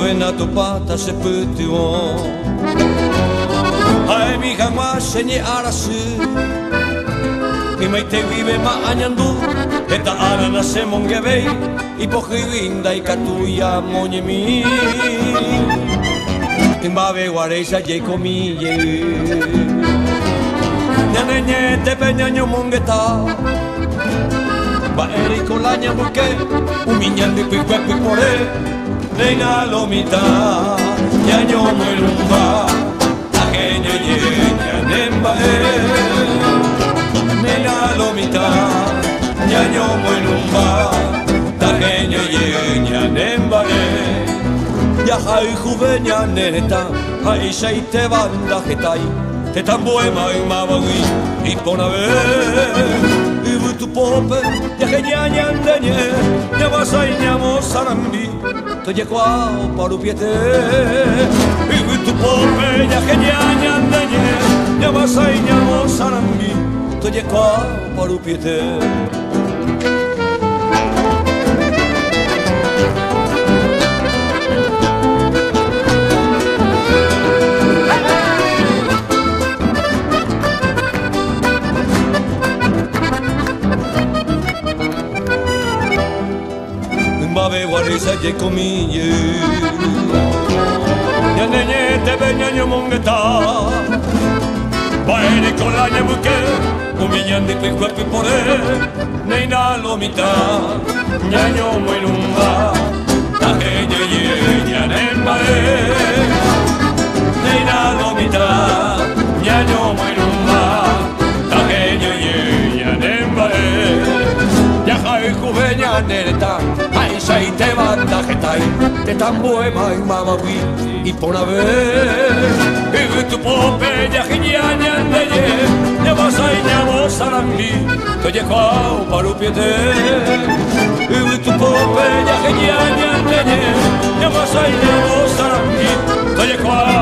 vena tu pata se putuo Ae mi hama senye arasu I mai te vive ma anyandu Eta ara na se mongevei I pohiwinda I katuia monye mi I mbave wareisa je komi ye Nyanenye te penyanyo mongeta Ba eriko la nyamuke Uminyandi pikwe pore Neina lomita Nyanyo mwelumba Takenyo ye nyanemba Neina lomita Nyanyo mwelumba Takenyo ye nyanemba Ya hai juve nyaneta Hai shaite banda jetai Te tambuema y mabawi Y pona ver tu pope, ya que ñandenye, ya vas a ñamo sarambi, toye kwao parupiete. Y tu pope, ya que ñandenye, ya vas a ñamo sarambi, toye kwao parupiete. Mave warisa je komiye Ya nenye te beñaño mongeta Baere con la nyebuke Umiñandi pikwe pore Neina lomita Ñaño muelumba Taje ye ñanemba Neina lomita Ñaño muelumba Taje ye ñanemba Ya jai juveña nereta Ai te banda jetai, te tambuema y mamawi y pona ver. Y tu pope ya giñaña ndeye, ya vas a ñamo sarambi, toye kwao parupiete. Y tu pope ya giñaña ndeye, ya vas a ñamo sarambi, toye kwao